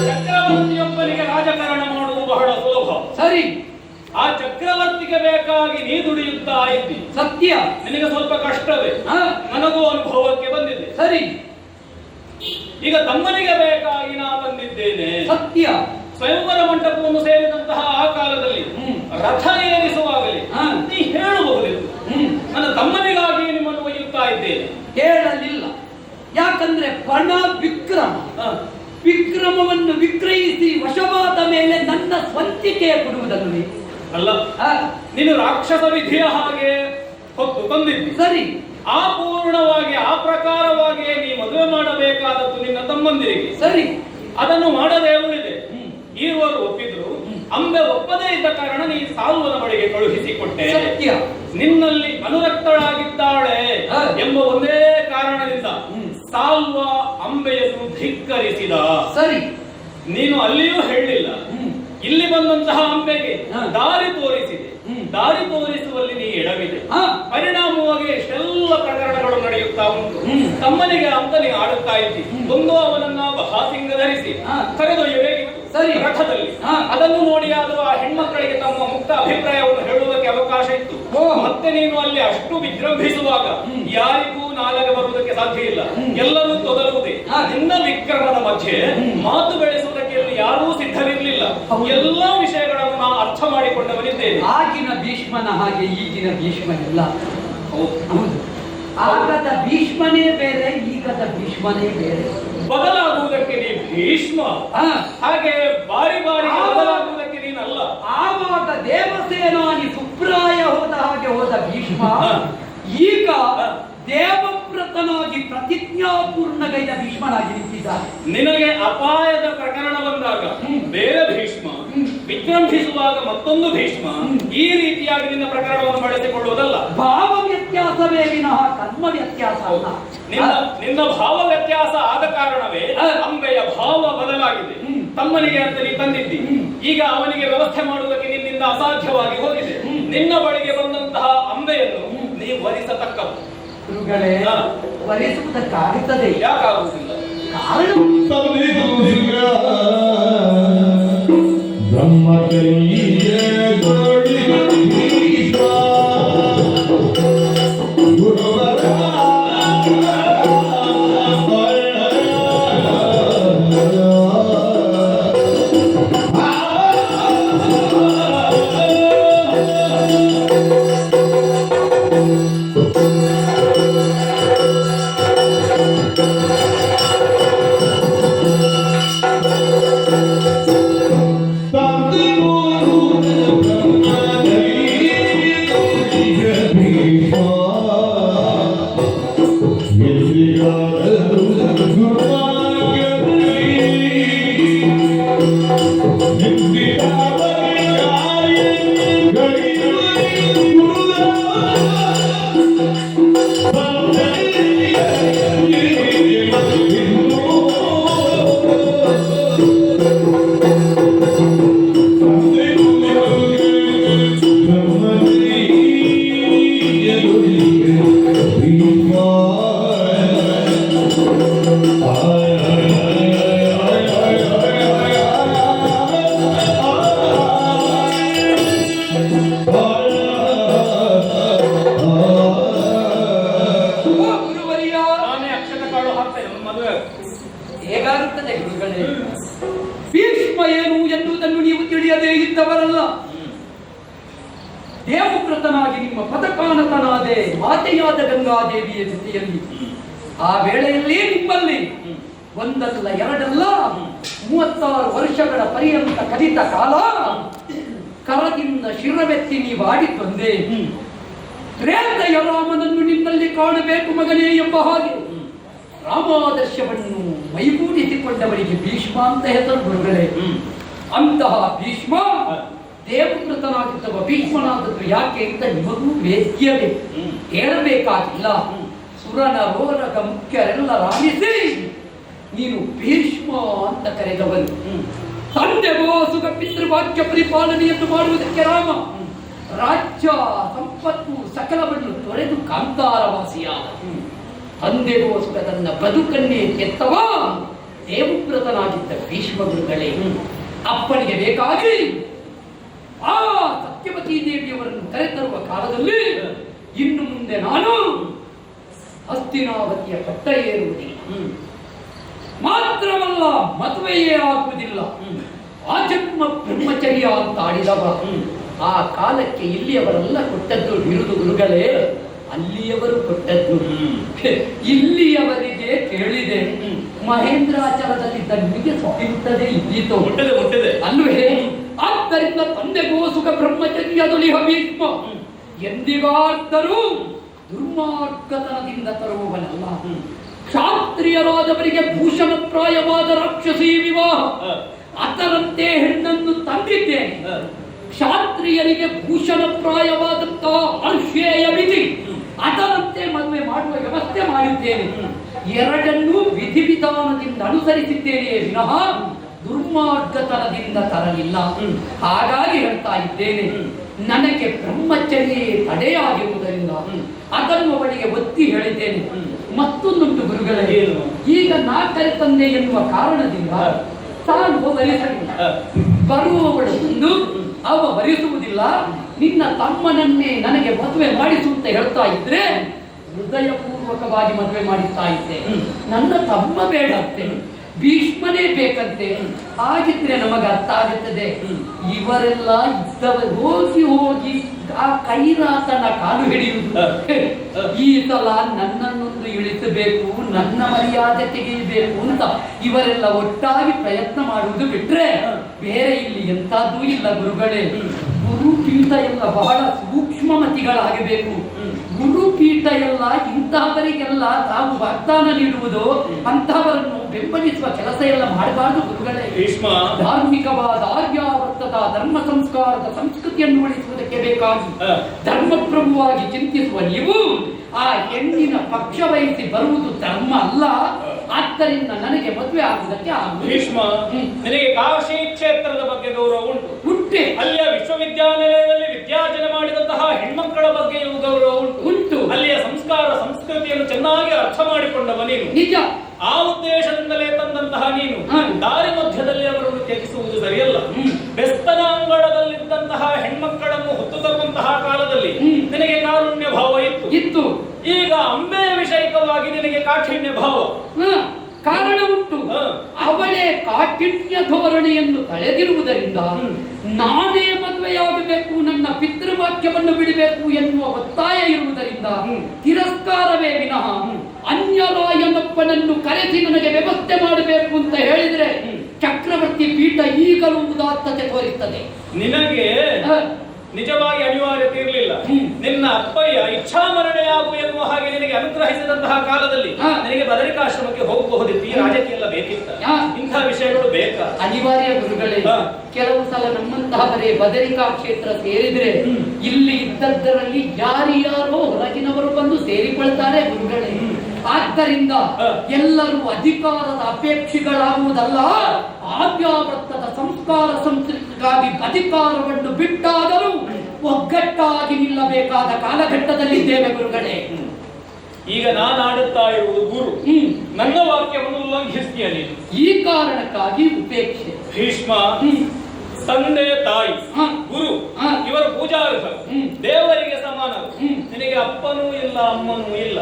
ಚಕ್ರವರ್ತಿಯೊಬ್ಬನಿಗೆ ರಾಜಕಾರಣ ಮಾಡುವುದು ಬಹಳ ಸುಲಭ. ಸರಿ. ಆ ಚಕ್ರವರ್ತಿಗೆ ಬೇಕಾಗಿ ನೀ ದುಡಿಯುತ್ತಾ ಇದ್ದಿ. ಸತ್ಯ. ನಿನಗೆ ಸ್ವಲ್ಪ ಕಷ್ಟವೇ, ನನಗೂ ಅನುಭವಕ್ಕೆ ಬಂದಿದೆ. ಸರಿ. ಈಗ ತಮ್ಮನಿಗೆ ಬೇಕಾಗಿ ನಾ ಬಂದಿದ್ದೇನೆ. ಸತ್ಯ. ಸ್ವಯಂವರ ಮಂಟಪವನ್ನು ಸೇರಿದಂತಹ ಆ ಕಾಲದಲ್ಲಿ ರಥ ಏರಿಸುವಾಗಲೇ ನೀ ಹೇಳಬಹುದಿತ್ತು, ನನ್ನ ತಮ್ಮನಿಗಾಗಿ ನಿಮ್ಮನ್ನು ಒಯ್ಯುತ್ತಾ ಇದ್ದೇನೆ. ಹೇಳಲಿಲ್ಲ. ಯಾಕಂದ್ರೆ ಪಣ ವಿಕ್ರಮವನ್ನು ವಿಕ್ರಯಿಸಿ ವಶವಾದ ಮೇಲೆ ನನ್ನ ಸ್ವಂತಿಕೆ ಕೊಡುವುದನ್ನು ಅಲ್ಲ, ನೀನು ರಾಕ್ಷಸ ವಿಧಿಯ ಹಾಗೆ ಹೊತ್ತು ತಂದಿದ್ದಿ. ಸರಿ. ಆ ಪೂರ್ಣವಾಗಿ ಆ ಪ್ರಕಾರವಾಗಿ ನೀ ಮದುವೆ ಮಾಡಬೇಕಾದದ್ದು ನಿನ್ನ ತಮ್ಮಂದಿರಿಗೆ. ಸರಿ. ಅದನ್ನು ಮಾಡದೇ ಉಳಿದೆ. ಈರುವರು ಒಪ್ಪಿದ್ರು, ಅಂಬೆ ಒಪ್ಪದೇ ಇದ್ದ ಕಾರಣ ನೀ ಸಾಲ್ವನ ಬಳಿಗೆ ಕಳುಹಿಸಿಕೊಟ್ಟೆ. ಸತ್ಯ. ನಿನ್ನಲ್ಲಿ ಅನುರಕ್ತಳಾಗಿದ್ದಾಳೆ ಎಂಬ ಒಂದೇ ಕಾರಣದಿಂದ ಸಾಲ್ವ ಅಂಬೆಯನ್ನು ಧಿಕ್ಕರಿಸಿದ. ಸರಿ. ನೀನು ಅಲ್ಲಿಯೂ ಹೇಳಲಿಲ್ಲ. ಇಲ್ಲಿ ಬಂದಂತಹ ಅಂಬೆಗೆ ದಾರಿ ತೋರಿಸಿದೆ. ದಾರಿ ತೋರಿಸುವಲ್ಲಿ ನೀ ಎಡವಿದೆ. ಪರಿಣಾಮವಾಗಿ ಎಷ್ಟೆಲ್ಲ ಪ್ರಕರಣಗಳು ನಡೆಯುತ್ತಾ ಉಂಟು. ತಮ್ಮನಿಗೆ ಅಂತ ನೀ ಆಡುತ್ತಾ ಇದ್ದಿ. ಒಂದು ಅವನನ್ನ ಹಾಸಿಂಗ ಧರಿಸಿ ಕರೆದೊಯ್ಯಬೇಕಿತ್ತು ರಥದಲ್ಲಿ. ಅದನ್ನು ನೋಡಿ ಆದರೂ ಆ ಹೆಣ್ಮಕ್ಕಳಿಗೆ ತಮ್ಮ ಮುಕ್ತ ಅಭಿಪ್ರಾಯವನ್ನು ಹೇಳುವುದಕ್ಕೆ ಅವಕಾಶ ಇತ್ತು. ಮತ್ತೆ ನೀನು ಅಲ್ಲಿ ಅಷ್ಟು ವಿಜೃಂಭಿಸುವಾಗ ಯಾರಿಗೂ ನಾಲೆಗೆ ಬರುವುದಕ್ಕೆ ಸಾಧ್ಯ ಇಲ್ಲ. ಎಲ್ಲರೂ ತೊದಲುವುದೇ. ನಿನ್ನ ವಿಕ್ರಮದ ಮಧ್ಯೆ ಮಾತು ಬೆಳೆಸುವುದಕ್ಕೆ ಯಾರೂ ಸಿದ್ಧವಿರಲಿಲ್ಲ. ಎಲ್ಲಾ ವಿಷಯಗಳನ್ನು ನಾನು ಅರ್ಥ ಮಾಡಿಕೊಂಡವನಿದ್ದೇನೆ. ಆಗಿನ ಭೀಷ್ಮನ ಹಾಗೆ ಈಗಿನ ಭೀಷ್ಮ ಇಲ್ಲ. ಹೌದು. ಆಗದ ಭೀಷ್ಮನೇ ಬೇರೆ, ಈಗದ ಭೀಷ್ಮನೇ ಬೇರೆ. ಬದಲಾಗುವುದಕ್ಕೆ ನೀ ಭೀಷ್ಮ, ಹಾಗೆ ಬಾರಿ ಬಾರಿ ಬದಲಾಗುವುದಕ್ಕೆ ನೀನಲ್ಲ. ಆವಾಗ ದೇವಸೇನಾನಿ ಸುಪ್ರಾಯ ಹೋದ ಹಾಗೆ ಹೋದ ಭೀಷ್ಮ ಈಗ ದೇವವ್ರತನಾಗಿ ಪ್ರತಿಜ್ಞಾಪೂರ್ಣಗೈದ ಭೀಷ್ಮನಾಗಿ ನಿಂತಿದ್ದಾರೆ. ನಿನಗೆ ಅಪಾಯದ ಪ್ರಕರಣ ಬಂದಾಗ ಬೇರೆ ಭೀಷ್ಮ, ವಿಜೃಂಭಿಸುವಾಗ ಮತ್ತೊಂದು ಭೀಷ್ಮ. ಈ ರೀತಿಯಾಗಿ ನಿನ್ನ ಪ್ರಕರಣವನ್ನು ಬಳಸಿಕೊಳ್ಳುವುದಲ್ಲ. ಭಾವ ವ್ಯತ್ಯಾಸವೇ ವಿನಃ ಕರ್ಮ ವ್ಯತ್ಯಾಸ ಅಲ್ಲ. ನಿನ್ನ ಭಾವ ವ್ಯತ್ಯಾಸ ಆದ ಕಾರಣವೇ ಅಂಬೆಯ ಭಾವ ಬದಲಾಗಿದೆ. ತಮ್ಮನಿಗೆ ಅಂತ ನೀ ತಂದಿದ್ದಿ, ಈಗ ಅವನಿಗೆ ವ್ಯವಸ್ಥೆ ಮಾಡುವುದಕ್ಕೆ ನಿನ್ನಿಂದ ಅಸಾಧ್ಯವಾಗಿ ಹೋಗಿದೆ. ನಿನ್ನ ಬಳಿಗೆ ಬಂದಂತಹ ಅಂಬೆಯನ್ನು ನೀ ವರಿಸತಕ್ಕದ್ದು. ಗುರುಗಳೇ, ವರಿಸುವುದಕ್ಕಾಗುತ್ತದೆ. ಯಾಕಾಗುವುದಿಲ್ಲ? ಕಾರಣ Tanti ಹೇಗಾಗುತ್ತದೆ ಗುರುಗಳೇ? ಭೀಷ್ಮ ಏನು ಎನ್ನುವುದನ್ನು ನೀವು ತಿಳಿಯದೇ ಇದ್ದವರಲ್ಲ. ದೇವವ್ರತನಾಗಿ ನಿಮ್ಮ ಪದಕಾನತನಾದೆ ಮಾತೆಯಾದ ಗಂಗಾದೇವಿಯ ಜೊತೆಯಲ್ಲಿ ಆ ವೇಳೆಯಲ್ಲಿ ನಿಮ್ಮಲ್ಲಿ ಒಂದಲ್ಲ ಎರಡಲ್ಲ 36 ವರ್ಷಗಳ ಪರ್ಯಂತ ಕಲಿತ ಕಾಲ ಕರದಿಂದ ಶಿರವೆತ್ತಿ ನೀವು ಆಡಿ ತಂದೆ. ತ್ರೇತೆಯ ರಾಮನನ್ನು ನಿಮ್ಮಲ್ಲಿ ಕಾಣಬೇಕು ಮಗನೇ ಎಂಬ ಹಾಗೆ ರಾಮಾದರ್ಶವನ್ನು ಮೈಗೂಡಿಸಿಕೊಂಡವರಿಗೆ ಭೀಷ್ಮ ಅಂತ ಹೆಸರು ಗುರುಗಳೇ. ಅಂತಹ ಭೀಷ್ಮ ದೇವಕೃತನಾಗಿದ್ದವ ಭೀಷ್ಮನಾದದ್ದು ಯಾಕೆ ಅಂತ ನಿಮಗೂ ವೇದ್ಯವೇ ಹೇಳಬೇಕಾಗಿಲ್ಲ. ಸುರನ ರೋರಗ ಮುಖ್ಯರೆಲ್ಲ ರಾಣಿಸಿ ನೀನು ಭೀಷ್ಮ ಅಂತ ಕರೆದವನು. ತಂದೆಗೋ ಸುಖ ಪಿತೃವಾಕ್ಯ ಪರಿಪಾಲನೆಯನ್ನು ಮಾಡುವುದಕ್ಕೆ ರಾಮ ರಾಜ್ಯ ಸಂಪತ್ತು ಸಕಲವನ್ನು ತೊರೆದು ಕಾಂತಾರವಾಸಿಯಾದ. ತಂದೆಗೋಸ್ಕರ ತನ್ನ ಬದುಕನ್ನೇ ಕೆತ್ತವ ದೇವವ್ರತನಾಗಿದ್ದ ಭೀಷ್ಮ ಗುರುಗಳೇ. ಅಪ್ಪನಿಗೆ ಬೇಕಾಗಿ ಆ ಸತ್ಯವತಿ ದೇವಿಯವರನ್ನು ಕರೆತರುವ ಕಾಲದಲ್ಲಿ ಇನ್ನು ಮುಂದೆ ನಾನು ಹಸ್ತಿನಾವತಿಯ ಕಟ್ಟ ಏರುವುದಿಲ್ಲ, ಮಾತ್ರವಲ್ಲ ಮದುವೆಯೇ ಆಗುವುದಿಲ್ಲ, ಆಜನ್ಮ ಬ್ರಹ್ಮಚರ್ಯ ಅಂತ ಆಡಿದವ. ಆ ಕಾಲಕ್ಕೆ ಇಲ್ಲಿಯವರೆಲ್ಲ ಕೊಟ್ಟದ್ದು ಬಿರುದು ಗುರುಗಳೇ, ಅಲ್ಲಿಯವರು ಕೊಟ್ಟದ್ದು. ಇಲ್ಲಿಯವರಿಗೆ ಕೇಳಿದೆ ಮಹೇಂದ್ರಾಚಲದಲ್ಲಿದ್ದ ನಿಮಗೆ ಸಿಗುತ್ತದೆ ಇದ್ದೀತು ಅಲ್ಲವೇ? ಆದ್ದರಿಂದ ತಂದೆಗೋ ಸುಖ ಬ್ರಹ್ಮಚರ್ಯದೊಲಿಹ ಭೀಷ್ಮ ಎಂದಿಗಾದರೂ ದುರ್ಮಾರ್ಗತನದಿಂದ ತರುವವನಲ್ಲ. ಕ್ಷಾತ್ರಿಯರಾದವರಿಗೆ ಭೂಷಣಪ್ರಾಯವಾದ ರಾಕ್ಷಸೀ ವಿವಾಹ ಅದರಂತೆ ಹೆಣ್ಣನ್ನು ತಂದಿದ್ದೇನೆ. ಕ್ಷಾತ್ರಿಯರಿಗೆ ಭೂಷಣಪ್ರಾಯವಾದಂತಹ ಅರ್ಷೇಯ ವಿಧಿ ಅದರಂತೆ ಮದುವೆ ಮಾಡುವ ವ್ಯವಸ್ಥೆ ಮಾಡಿದ್ದೇನೆ. ಎರಡನ್ನೂ ವಿಧಿವಿಧಾನದಿಂದ ಅನುಸರಿಸಿದ್ದೇನೆ ವಿನಃ ದುರ್ಮಾರ್ಗತನದಿಂದ ತರಲಿಲ್ಲ. ಹಾಗಾಗಿ ಹೇಳ್ತಾ ಇದ್ದೇನೆ, ನನಗೆ ಬ್ರಹ್ಮಚರ್ಯ ತಡೆಯಾಗಿರುವುದರಿಂದ ಅದನ್ನು ಅವಳಿಗೆ ಒತ್ತಿ ಹೇಳಿದ್ದೇನೆ. ಮತ್ತೊಂದುಂಟು ಗುರುಗಳೇ, ಈಗ ನಾ ಕರೆತಂದೆ ಎನ್ನುವ ಕಾರಣದಿಂದ ತಾನು ವರಿಸಲಿಲ್ಲ. ಬರುವವಳು ಒಂದು ಅವ ವರಿಸುವುದಿಲ್ಲ. ನಿನ್ನ ತಮ್ಮನನ್ನೇ ನನಗೆ ಮದುವೆ ಮಾಡಿಸು ಅಂತ ಹೇಳ್ತಾ ಇದ್ರೆ ಹೃದಯಪೂರ್ವಕವಾಗಿ ಮದುವೆ ಮಾಡಿಸ್ತಾ ಇದ್ದೆ. ನನ್ನ ತಮ್ಮ ಬೇಡ ಅಂತೆ, ಭೀಷ್ಮನೇ ಬೇಕಂತೆ. ಹಾಗಿದ್ರೆ ನಮಗೆ ಅರ್ಥ ಆಗುತ್ತದೆ. ಇವರೆಲ್ಲ ಇದ್ದವರು ಹೋಗಿ ಹೋಗಿ ಆ ಕೈರಾತನ ಕಾಲು ಹಿಡಿಯುವುದು. ಈ ಸಲ ನನ್ನನ್ನೊಂದು ಇಳಿಸಬೇಕು, ನನ್ನ ಮರ್ಯಾದೆ ತೆಗೆಯಬೇಕು ಅಂತ ಇವರೆಲ್ಲ ಒಟ್ಟಾಗಿ ಪ್ರಯತ್ನ ಮಾಡುವುದು ಬಿಟ್ರೆ ಬೇರೆ ಇಲ್ಲಿ ಎಂತದ್ದೂ ಇಲ್ಲ ಗುರುಗಳೇ. ಗುರುಪೀಠ ಎಲ್ಲ ಬಹಳ ಸೂಕ್ಷ್ಮಮತಿಗಳಾಗಬೇಕು. ಗುರುಪೀಠ ಎಲ್ಲ ಇಂತಹವರಿಗೆಲ್ಲ ತಾವು ವಾಗ್ದಾನ ನೀಡುವುದು, ಅಂತಹವರನ್ನು ಬೆಂಬಲಿಸುವ ಕೆಲಸ ಎಲ್ಲ ಮಾಡಬಾರದು ಗುರುಗಳೇ. ಧಾರ್ಮಿಕವಾದ ಆರ್ಯಾವರ್ತದ ಧರ್ಮ ಸಂಸ್ಕಾರದ ಸಂಸ್ಕೃತಿಯನ್ನು ಉಳಿಸುವುದಕ್ಕೆ ಬೇಕಾಗಿ ಧರ್ಮಪ್ರಭುವಾಗಿ ಚಿಂತಿಸುವ ನೀವು ಆ ಹೆಣ್ಣಿನ ಪಕ್ಷ ವಹಿಸಿ ಬರುವುದು ಧರ್ಮ ಅಲ್ಲ. ಆದ್ದರಿಂದ ನನಗೆ ಮದುವೆ ಆಗುವುದಕ್ಕೆ ಭೀಷ್ಮ, ನಿನಗೆ ಕಾಶಿ ಕ್ಷೇತ್ರದ ಬಗ್ಗೆ ಗೌರವ ಉಂಟೆ. ಅಲ್ಲಿಯ ವಿಶ್ವವಿದ್ಯಾನಿಲಯದಲ್ಲಿ ವಿದ್ಯಾರ್ಜನೆ ಮಾಡಿದಂತಹ ಹೆಣ್ಮಕ್ಕಳ ಬಗ್ಗೆಯೂ ಗೌರವ ಉಂಟು. ಅಲ್ಲಿಯ ಸಂಸ್ಕಾರ ಸಂಸ್ಕೃತಿಯನ್ನು ಚೆನ್ನಾಗಿ ಅರ್ಥ ಮಾಡಿಕೊಂಡವ ನೀನು. ನಿಜ. ಆ ಉದ್ದೇಶದಿಂದಲೇ ತಂದಂತಹ ನೀನು ದಾರಿ ಮಧ್ಯದಲ್ಲಿ ಅವರನ್ನು ತ್ಯಜಿಸುವುದು ಸರಿಯಲ್ಲ. ಬೆಸ್ತನ ಅಂಗಳದಲ್ಲಿದ್ದಂತಹ ಹೆಣ್ಮಕ್ಕಳನ್ನು ಹೊತ್ತು ತರುವಂತಹ ಕಾಲದಲ್ಲಿ ನಿನಗೆ ಕಾರುಣ್ಯ ಭಾವ ಇತ್ತು. ಈಗ ಅಂಬೆಯ ವಿಷಯಕವಾಗಿ ನಿನಗೆ ಕಾಠಿಣ್ಯ ಭಾವ. ಕಾರಣ ಉಂಟು. ಅವಳೇ ಕಾಠಿಣ್ಯ ಧೋರಣೆಯನ್ನು ತಳೆದಿರುವುದರಿಂದ ನಾನೇ ಮದುವೆಯಾಗಬೇಕು, ನನ್ನ ಪಿತೃವಾಕ್ಯವನ್ನು ಬಿಡಬೇಕು ಎನ್ನುವ ಒತ್ತಾಯ ಇರುವುದರಿಂದ ತಿರಸ್ಕಾರವೇ ವಿನಃ ಅನ್ಯರಾಯನಪ್ಪನನ್ನು ಕರೆಸಿ ನನಗೆ ವ್ಯವಸ್ಥೆ ಮಾಡಬೇಕು ಅಂತ ಹೇಳಿದ್ರೆ ಚಕ್ರವರ್ತಿ ಪೀಠ ಈಗಲೂ ಉದಾತ್ತತೆ ತೋರಿಸುತ್ತದೆ. ನಿನಗೆ ನಿಜವಾಗಿ ಅನಿವಾರ್ಯತೆ ಇರಲಿಲ್ಲ. ನಿನ್ನ ಅಪ್ಪಯ್ಯ ಇಚ್ಛಾಮರಣೆಯಾಗು ಎನ್ನುವ ಹಾಗೆ ನಿನಗೆ ಅನುಗ್ರಹಿಸಿದಂತಹ ಕಾಲದಲ್ಲಿ ನಿನಗೆ ಬದರಿಕಾಶ್ರಮಕ್ಕೆ ಹೋಗಬಹುದಿತ್ತು. ಈ ರಾಜಕೀಯ ಎಲ್ಲ ಬೇಕಿತ್ತ? ಇಂತಹ ವಿಷಯಗಳು ಬೇಕಾ? ಅನಿವಾರ್ಯ ಗುರುಗಳೇ. ಕೆಲವು ಸಲ ನಮ್ಮಂತಹವರೇ ಬದರಿಕಾ ಕ್ಷೇತ್ರ ಸೇರಿದ್ರೆ ಇಲ್ಲಿ ಇದ್ದದ್ದರಲ್ಲಿ ಯಾರ್ಯಾರೋ ಹೊರಗಿನವರು ಬಂದು ಸೇರಿಕೊಳ್ತಾರೆ ಗುರುಗಳೇ. ಆದ್ದರಿಂದ ಎಲ್ಲರೂ ಅಧಿಕಾರದ ಅಪೇಕ್ಷಿಗಳಾಗುವುದಲ್ಲ, ಆದ್ಯಾವರ್ತದ ಸಂಸ್ಕಾರ ಸಂಸ್ಕೃತಿಗಾಗಿ ಅಧಿಕಾರವನ್ನು ಬಿಟ್ಟಾದರೂ ಒಗ್ಗಟ್ಟಾಗಿ ನಿಲ್ಲಬೇಕಾದ ಕಾಲಘಟ್ಟದಲ್ಲಿದ್ದೇವೆ ಗುರುಗಳೇ. ಈಗ ನಾನಾಡುತ್ತಾ ಇರುವುದು ಗುರು, ನನ್ನ ವಾಕ್ಯವನ್ನು ಉಲ್ಲಂಘಿಸ್ತೀಯ ನೀನು. ಈ ಕಾರಣಕ್ಕಾಗಿ ಉಪೇಕ್ಷೆ. ಭೀಷ್ಮ, ತಂದೆ ತಾಯಿ ಗುರು ಇವರು ಪೂಜಾರ್ಹ, ದೇವರಿಗೆ ಸಮಾನ. ನಿನಗೆ ಅಪ್ಪನೂ ಇಲ್ಲ ಅಮ್ಮನೂ ಇಲ್ಲ.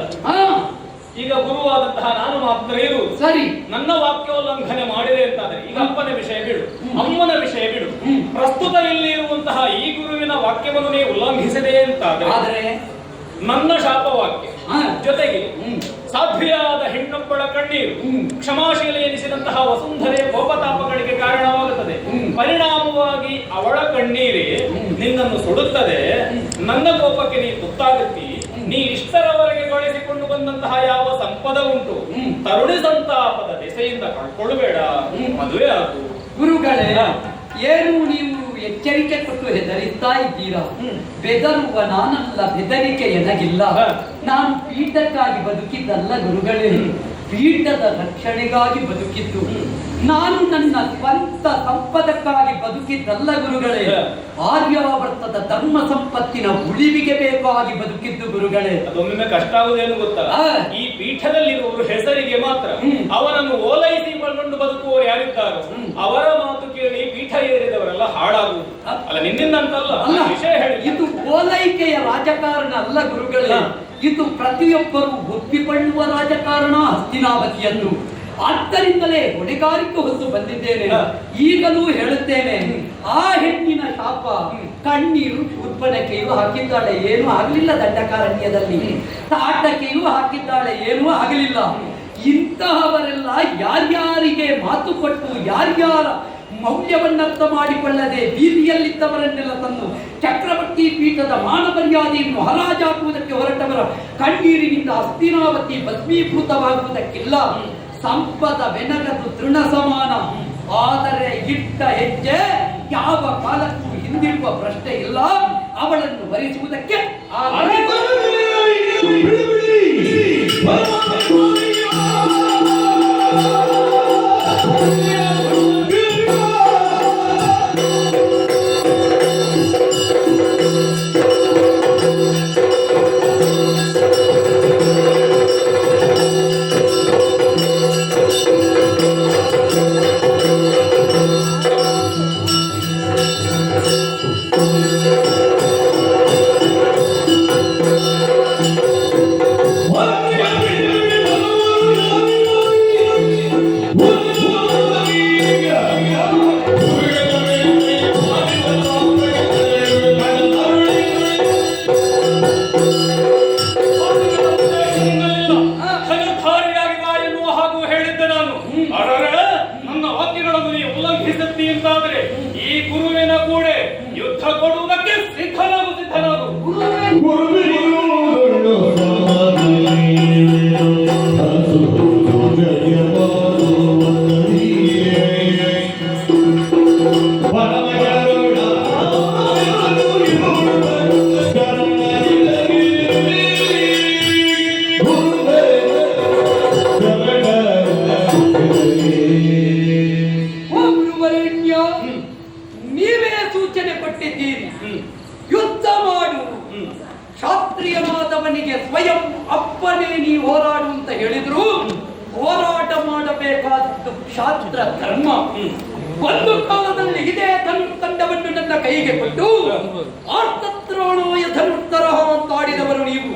ಈಗ ಗುರುವಾದಂತಹ ನಾನು ಮಾತ್ರ ಇರುವುದು. ಸರಿ, ನನ್ನ ವಾಕ್ಯೋಲ್ಲಂಘನೆ ಮಾಡಿದೆ ಅಂತಾದ್ರೆ ಈಗ ಅಪ್ಪನ ವಿಷಯ ಬಿಡು, ಅಮ್ಮನ ವಿಷಯ ಬಿಡು, ಪ್ರಸ್ತುತ ಇಲ್ಲಿ ಇರುವಂತಹ ಈ ಗುರುವಿನ ವಾಕ್ಯವನ್ನು ನೀವು ಉಲ್ಲಂಘಿಸಿದೆ ಅಂತಾದ್ರೆ ನನ್ನ ಶಾಪವಾಕ್ಯ ಜೊತೆಗೆ ಸಾಧ್ವಿಯಾದ ಹೆಣ್ಣೊಬ್ಬಳ ಕಣ್ಣೀರು ಕ್ಷಮಾಶೀಲ ಎನಿಸಿದಂತಹ ವಸುಂಧರೆಯ ಕೋಪತಾಪಗಳಿಗೆ ಕಾರಣವಾಗುತ್ತದೆ. ಪರಿಣಾಮವಾಗಿ ಅವಳ ಕಣ್ಣೀರೇ ನಿನ್ನನ್ನು ಸುಡುತ್ತದೆ. ನನ್ನ ಕೋಪಕ್ಕೆ ನೀ ತುತ್ತಾಗುತ್ತಿ. ನೀ ಇಷ್ಟರವರೆಗೆ ಗಳಿಸಿಕೊಂಡು ಬಂದಂತಹ ಯಾವ ಸಂಪದ ಉಂಟು ತರುಣಿ ಸಂತಾಪದ ದೆಸೆಯಿಂದ ಕಳ್ಕೊಳ್ಳಬೇಡ, ಮದುವೆ ಆಗು. ಗುರುಗಳೇ, ಏನು ನೀವು ಎಚ್ಚರಿಕೆ ಕೊಟ್ಟು ಹೆದರಿಸ್ತಾ ಇದ್ದೀರಾ? ಬೆದರುವ ನಾನಲ್ಲ, ಬೆದರಿಕೆ ಎನಗಿಲ್ಲ. ನಾನು ಪೀಠಕ್ಕಾಗಿ ಬದುಕಿದ್ದಲ್ಲ ಗುರುಗಳೇ, ಪೀಠದ ರಕ್ಷಣೆಗಾಗಿ ಬದುಕಿದ್ದು. ನಾನು ನನ್ನ ಸ್ವಂತ ಸಂಪದಕ್ಕಾಗಿ ಬದುಕಿದ್ದಲ್ಲ ಗುರುಗಳೇ, ಆರ್ಯಾವರ್ತದ ಧರ್ಮ ಸಂಪತ್ತಿನ ಉಳಿವಿಗೆ ಬೇಕಾಗಿ ಬದುಕಿದ್ದು ಗುರುಗಳೇ. ಅದೊಮ್ಮೆ ಕಷ್ಟ ಆಗುವುದೇನು ಗೊತ್ತಾ? ಈ ಪೀಠದಲ್ಲಿರುವವರು ಹೆಸರಿಗೆ ಮಾತ್ರ. ಅವನನ್ನು ಓಲೈಸಿಕೊಂಡು ಬದುಕುವವರು ಯಾರಿದ್ದಾರೋ ಅವರ ಮಾತು ಕೇಳಿ ಪೀಠ ಏರಿದವರೆಲ್ಲ ಹಾಳಾಗುವುದು. ಅಲ್ಲ, ನಿನ್ನಿಂದ ಅಂತಲ್ಲ, ವಿಷಯ ಹೇಳಿ. ಇದು ಓಲೈಕೆಯ ರಾಜಕಾರಣ ಅಲ್ಲ ಗುರುಗಳೇ, ಇದು ಪ್ರತಿಯೊಬ್ಬರು ಒಪ್ಪಿಕೊಳ್ಳುವ ರಾಜಕಾರಣ ಹಸ್ತಿನಾವತಿಯನ್ನು. ಆದ್ದರಿಂದಲೇ ಹೊಣೆಗಾರಿಕೆ ಹೊತ್ತು ಬಂದಿದ್ದೇನೆ. ಈಗಲೂ ಹೇಳುತ್ತೇನೆ, ಆ ಹೆಣ್ಣಿನ ಶಾಪ ಕಣ್ಣೀರು ಶೂರ್ಪಣಕೆಯೂ ಹಾಕಿದ್ದಾಳೆ, ಏನೂ ಆಗಲಿಲ್ಲ. ದಂಡಕಾರಣ್ಯದಲ್ಲಿ ತಾಟಕೆಯೂ ಹಾಕಿದ್ದಾಳೆ, ಏನೂ ಆಗಲಿಲ್ಲ. ಇಂತಹವರೆಲ್ಲ ಯಾರ್ಯಾರಿಗೆ ಮಾತು ಕೊಟ್ಟು ಯಾರ್ಯಾರ ಮೌಲ್ಯವನ್ನರ್ಥ ಮಾಡಿಕೊಳ್ಳದೆ ಬೀದಿಯಲ್ಲಿದ್ದವರನ್ನೆಲ್ಲ ತಂದು ಚಕ್ರವರ್ತಿ ಪೀಠದ ಮಾನ ಮರ್ಯಾದೆಯನ್ನು ಹರಾಜಾಕುವುದಕ್ಕೆ ಹೊರಟವರ ಕಣ್ಣೀರಿನಿಂದ ಹಸ್ತಿನಾವತಿ ಭಸ್ಮೀಭೂತವಾಗುವುದಕ್ಕಿಲ್ಲ. ಸಂಪದ ವೆನಗದು ತೃಣ ಸಮಾನ, ಆದರೆ ಇಟ್ಟ ಹೆಜ್ಜೆ ಯಾವ ಕಾಲಕ್ಕೂ ಹಿಂದಿರುವ ಪ್ರಶ್ನೆ ಇಲ್ಲ. ಅವಳನ್ನು ವರಿಸುವುದಕ್ಕೆ ನೀವೇ ಸೂಚನೆ ಕೊಟ್ಟಿದ್ದೀರಿ. ಯುದ್ಧ ಮಾಡು, ಶಾಸ್ತ್ರೀಯನಾದವನಿಗೆ ಸ್ವಯಂ ಅಪ್ಪನೇ ನೀ ಹೋರಾಡು ಅಂತ ಹೇಳಿದ್ರು. ಹೋರಾಟ ಮಾಡಬೇಕಾದದ್ದು ಶಾಸ್ತ್ರ ಧರ್ಮ. ಒಂದು ಕಾಲದಲ್ಲಿ ಇದೇ ಧನುರ್ದಂಡವನ್ನು ನನ್ನ ಕೈಗೆ ಕೊಟ್ಟು ಆರ್ತತ್ರಾಣಾಯ ಧನುರ್ತರಹ ಅಂತ ಆಡಿದವರು ನೀವು.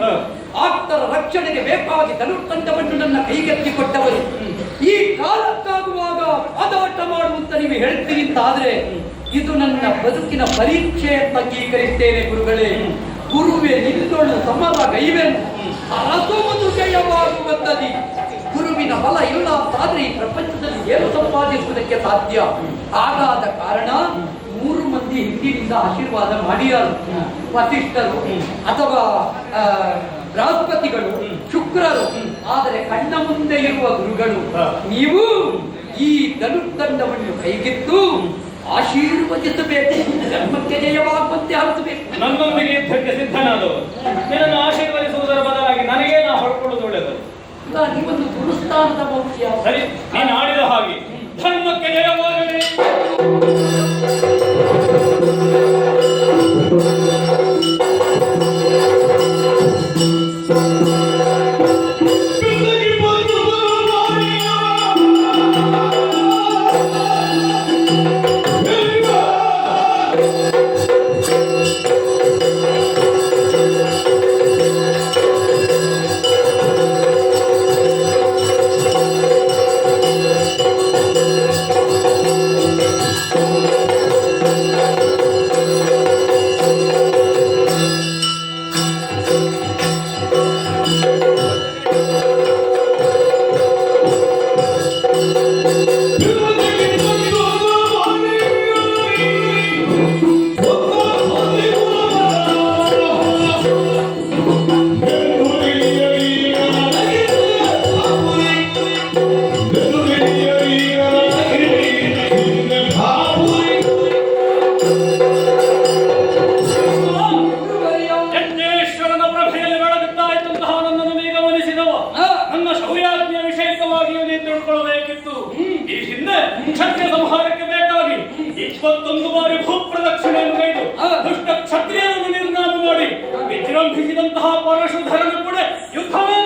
ಆಪ್ತರ ರಕ್ಷಣೆಗೆ ಬೇಕಾಗಿ ಧನುರ್ದಂಡವನ್ನು ನನ್ನ ಕೈಗೆತ್ತಿಕೊಟ್ಟವರು. ಈ ಕಾಲಕ್ಕಾಗುವಾಗ ಪಾದಾಟ ಮಾಡುವಂತ ನೀವು ಹೇಳ್ತೀರಿ ಅಂತಾದ್ರೆ ಇದು ನನ್ನ ಬದುಕಿನ ಪರೀಕ್ಷೆ ಅಂತ ಅಂಗೀಕರಿಸ್ತೇನೆ ಗುರುಗಳೇ. ಗುರುವೇ ನಿಲ್ಲೊಳು ಸಮರ ಗೈವೆನು ಅರಸುವುದು ಜಯವಾಗುವಂತದಿ. ಗುರುವಿನ ಬಲ ಇಲ್ಲ ಅಂತಾದ್ರೆ ಈ ಪ್ರಪಂಚದಲ್ಲಿ ಏನು ಸಂಪಾದಿಸುವುದಕ್ಕೆ ಸಾಧ್ಯ? ಹಾಗಾದ ಕಾರಣ 3 ಮಂದಿ ಹಿಂದಿನಿಂದ ಆಶೀರ್ವಾದ ಮಾಡಿಯಾರು. ವಸಿಷ್ಠರು ಅಥವಾ ಬೃಹಸ್ಪತಿಗಳು, ಶುಕ್ರರು. ಆದರೆ ಕಣ್ಣ ಮುಂದೆ ಇರುವ ಗುರುಗಳು. ನೀವು ಈ ಧನುರ್ದಂಡವನ್ನು ಕೈಗಿತ್ತು ಆಶೀರ್ವದಿಸಬೇಕು, ಧರ್ಮಕ್ಕೆ ಜಯವಾಗುವಂತೆ ಹರಿಸಬೇಕು. ನನ್ನೊಂದಿಗೆ ಯುದ್ಧಕ್ಕೆ ಸಿದ್ಧನಾದವರು ನಿನ್ನನ್ನು ಆಶೀರ್ವದಿಸುವುದರ ಬದಲಾಗಿ ನನಗೇ ನಾ ಹೊರಕೊಳ್ಳುವುದು ಒಳ್ಳೆಯದು. ನೀವೊಂದು ಗುರುಸ್ಥಾನದ ಭವಿಷ್ಯ. ಸರಿ, ನೀನು ಆಡಿದ ಹಾಗೆ ಧರ್ಮಕ್ಕೆ ಜಯವಾಗಲಿ. ಕ್ಷತ್ರಿಯ ಸಂಹಾರಕ್ಕೆ ಬೇಕಾಗಿ 21 ಬಾರಿ ಭೂಪ್ರದಕ್ಷಿಣೆಯನ್ನು ಕೈದು ದುಷ್ಟ ಕ್ಷತ್ರಿಯರನ್ನು ನಿರ್ನಾಮ ಮಾಡಿ ವಿಜೃಂಭಿಸಿದಂತಹ ಪರಶುಧರನು ಕೂಡ ಯುದ್ಧವೇ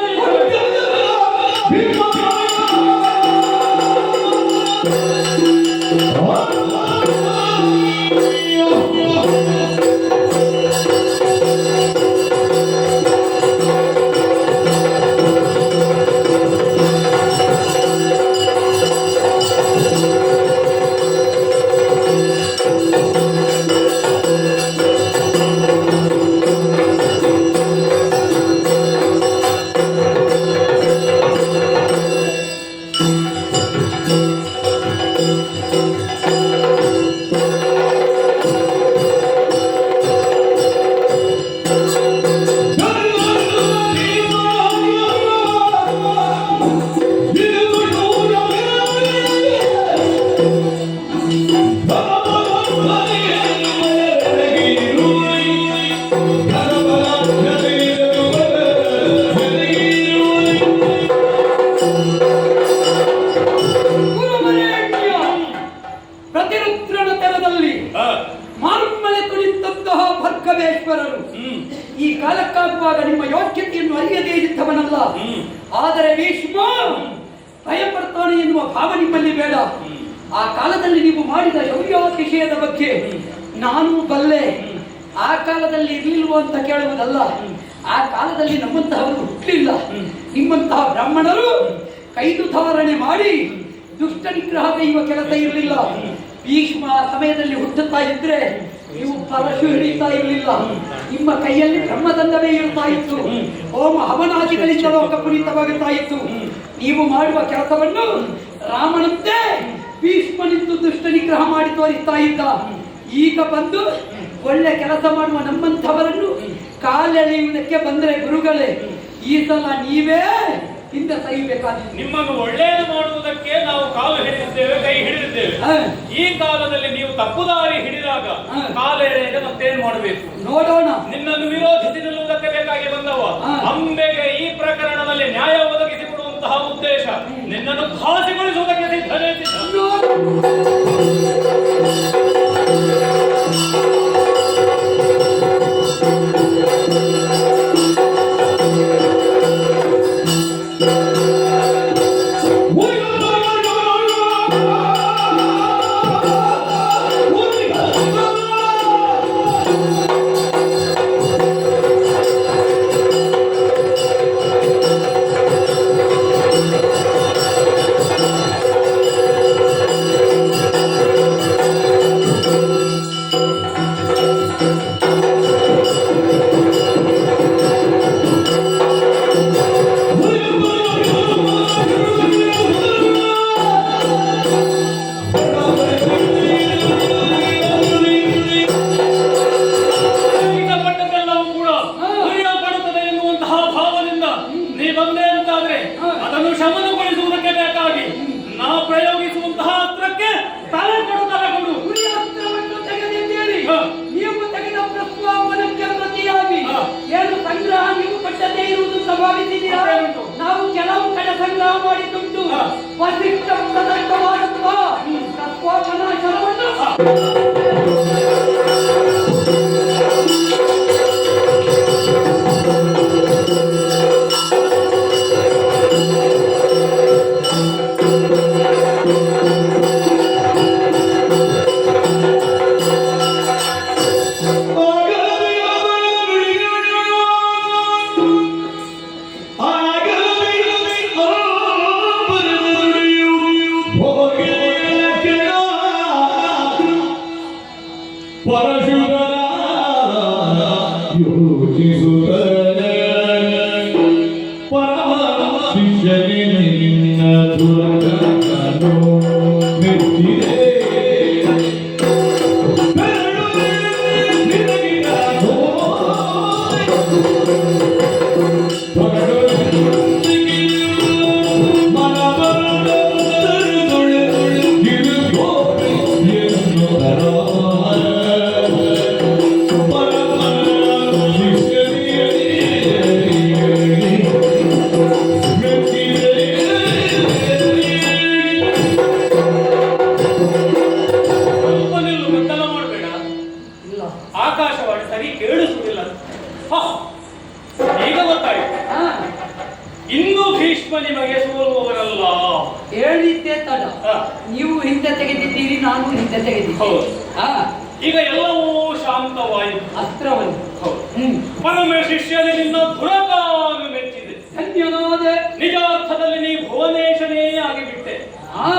ಈ ಕಾಲಕ್ಕಾಗುವಾಗ ನಿಮ್ಮ ಯೋಗ್ಯತೆಯನ್ನು ಅರಿಯದೇ ಇದ್ದವನಲ್ಲ. ಆದರೆ ಭೀಷ್ಮ ಭಯಪಡ್ತಾನೆ ಎನ್ನುವ ಭಾವ ನಿಮ್ಮಲ್ಲಿ ಬೇಡ. ಆ ಕಾಲದಲ್ಲಿ ನೀವು ಮಾಡಿದ ಶೌರ್ಯಾತಿಶಯದ ಬಗ್ಗೆ ನಾನು ಬಲ್ಲೆ. ಆ ಕಾಲದಲ್ಲಿ ಇರ್ಲಿಲ್ವೋ ಅಂತ ಕೇಳುವುದಲ್ಲ. ಆ ಕಾಲದಲ್ಲಿ ನಮ್ಮಂತಹವರು ಹುಟ್ಟಲಿಲ್ಲ. ನಿಮ್ಮಂತಹ ಬ್ರಾಹ್ಮಣರು ಕೈದು ಧಾರಣೆ ಮಾಡಿ ದುಷ್ಟ ನಿಗ್ರಹ ಕೈಯುವ ಕೆಲಸ ಇರಲಿಲ್ಲ. ಭೀಷ್ಮ ಸಮಯದಲ್ಲಿ ಹುಟ್ಟುತ್ತಾ ಇದ್ರೆ ನೀವು ಪರಶು ಹಿಡಿತಾ ಇರಲಿಲ್ಲ. ನಿಮ್ಮ ಕೈಯಲ್ಲಿ ಬ್ರಹ್ಮದಂಡವೇ ಇರ್ತಾ ಇತ್ತು. ಹೋಮ ಹವನಾದಿಗಳಿಂದ ಲೋಕ ಪುನೀತವಾಗುತ್ತಾ ಇತ್ತು. ನೀವು ಮಾಡುವ ಕೆಲಸವನ್ನು ರಾಮನಂತೆ ಭೀಷ್ಮನಿಂದ ದುಷ್ಟ ನಿಗ್ರಹ ಮಾಡಿ ತೋರಿಸ್ತಾ ಇದ್ದ. ಈಗ ಬಂದು ಒಳ್ಳೆ ಕೆಲಸ ಮಾಡುವ ನಮ್ಮಂಥವರನ್ನು ಕಾಲೆಳೆಯುವುದಕ್ಕೆ ಬಂದರೆ ಗುರುಗಳೇ, ಈ ಸಲ ನೀವೇ ಹಿಂದೆ ಸಹಿಬೇಕಾಗಿದೆ. ನಿಮ್ಮನ್ನು ಒಳ್ಳೆಯದು ಮಾಡುವುದಕ್ಕೆ ನಾವು ಕಾಲು ಹಿಡಿದಿದ್ದೇವೆ, ಕೈ ಹಿಡಿದಿದ್ದೇವೆ. ಈ ಕಾಲದಲ್ಲಿ ನೀವು ತಪ್ಪು ದಾರಿ ಹಿಡಿದಾಗ ಕಾಲೆಳೆಯದೆ ಮತ್ತೇನು ಮಾಡಬೇಕು ನೋಡೋಣ. ನಿನ್ನನ್ನು ವಿರೋಧಿಸಿ ನಿಲ್ಲುವುದಕ್ಕೆ ಬೇಕಾಗಿ ಬಂದವ ಅಂಬೆಗೆ ಈ ಪ್ರಕರಣದಲ್ಲಿ ನ್ಯಾಯ ಒದಗಿಸಿಕೊಡುವಂತಹ ಉದ್ದೇಶ ನಿನ್ನನ್ನು ಖಾಸಿಗೊಳಿಸುವುದಕ್ಕೆ ಸಿದ್ಧನೇ ನಾವು ಕೆಲವು ಕಡೆ ಸಂಗ್ರಹ ಮಾಡಿದ್ದುಂಟು. ವಸಿಷ್ಠ ಪ್ರದರ್ಶನವಾಗುವ ತತ್ವನಾಶನವನ್ನು ನೀವು ಹಿಂದೆ ತೆಗೆದಿದ್ದೀರಿ, ನಾನು ಹಿಂದೆ ತೆಗೆದಿದ್ದೀನಿ. ಹೌದು. ಹಾ, ಈಗ ಎಲ್ಲವೂ ಶಾಂತವಾಯಿತು. ಅಸ್ತ್ರವನ್ನು. ಹೌದು. ಪರಮ ಶಿಷ್ಯನೇ ನಿನ್ನ ದುರಗಾನು ಮೆಚ್ಚಿದೆ. ಧನ್ಯನಾದೆ. ನಿಜ ಅರ್ಥದಲ್ಲಿ ನೀ ಭುವನೇಶನೇ ಆಗಿಬಿಟ್ಟೆ ಹಾ,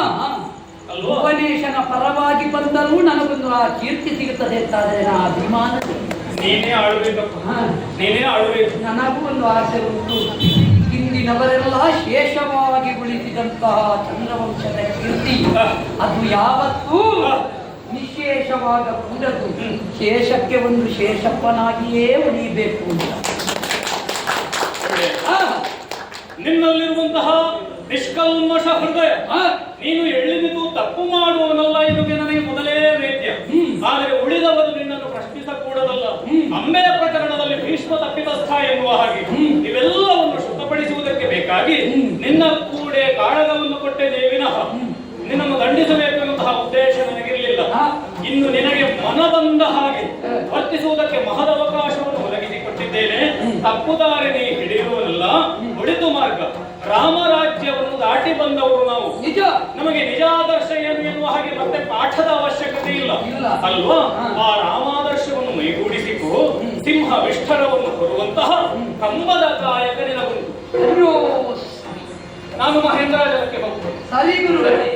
ಅಲ್ವಾ? ಭುವನೇಶನ ಪರವಾಗಿ ಬಂದರೂ ನನಗೊಂದು ಆ ಕೀರ್ತಿ ಸಿಗುತ್ತದೆ ಅಂತಾದ್ರೆ ನಾ ಅಭಿಮಾನ. ನೀನೇ ಆಳ್ಬೇಕಪ್ಪ, ಹಾ, ನೀನೇ ಆಳ್ಬೇಕು. ನನಗೂ ಒಂದು ಆಸೆ ಉಂಟು. ಹಿಂದಿನವರೆಲ್ಲ ಶೇಷವಾಗಿ ಉಳಿಸಿದಂತಹ ಚಂದ್ರವಂಶದ ಕೀರ್ತಿ ಅದು ಯಾವತ್ತೂ ನಿಶೇಷವಾಗಕೂಡದು. ಶೇಷಕ್ಕೆ ಒಂದು ಶೇಷಪ್ಪನಾಗಿಯೇ ಉಳಿಯಬೇಕು ಅಂತ. ನಿನ್ನಲ್ಲಿರುವಂತಹ ನಿಷ್ಕಲ್ಮಶ ಹೃದಯ, ನೀನು ಎಳ್ಳಿನಿದು ತಪ್ಪು ಮಾಡುವನಲ್ಲ ಎನ್ನುವುದೇ ನನಗೆ ಮೊದಲೇ ವೇದ್ಯ. ಆದರೆ ಉಳಿದವರು ನಿನ್ನನ್ನು ಪ್ರಶ್ನಿಸಕೂಡದಲ್ಲ. ಅಂಬೆಯ ಪ್ರಕರಣದಲ್ಲಿ ಭೀಷ್ಮ ತಪ್ಪಿತಸ್ಥ ಎನ್ನುವ ಹಾಗೆ ಇವೆಲ್ಲವನ್ನು ಶುದ್ಧಪಡಿಸುವುದಕ್ಕೆ ಬೇಕಾಗಿ ನಿನ್ನ ಕೂಡೆ ಕಾಳಗವನ್ನು ಕೊಟ್ಟೆ ವಿನಃ ನಿನ್ನನ್ನು ದಂಡಿಸಬೇಕು ಎನ್ನುವಂತಹ ಉದ್ದೇಶ ನನಗಿರಲಿಲ್ಲ. ಇನ್ನು ನಿನಗೆ ಮನ ಬಂದ ಹಾಗೆ ವರ್ತಿಸುವುದಕ್ಕೆ ಮಹದ ಅವಕಾಶವನ್ನು ಒದಗಿಸಿಕೊಟ್ಟಿದ್ದೇನೆ. ತಪ್ಪುದಾರಿ ನೀ ಹಿಡಿಯುವನಲ್ಲ, ಒಳಿತು ಮಾರ್ಗ. ರಾಮರಾಜ್ಯವನ್ನು ದಾಟಿ ಬಂದವರು ನಾವು. ನಿಜ. ನಮಗೆ ನಿಜಾದರ್ಶ ಏನು ಎನ್ನುವ ಹಾಗೆ ಮತ್ತೆ ಪಾಠದ ಅವಶ್ಯಕತೆ ಇಲ್ಲ ಅಲ್ವಾ? ಆ ರಾಮಾದರ್ಶವನ್ನು ಮೈಗೂಡಿಸಿಕೋ. ಸಿಂಹ ವಿಷ್ಠರವನ್ನು ಕೊರುವಂತಹ ಕಂಬದ ಕಾಯಕ ನಿನಗುಂಟು. ನಾನು ಮಹೇಂದ್ರಾಜನಕ್ಕೆ ಹೋಗ್ತೇನೆ. ಸರಿ ಗುರುಗಳೇ.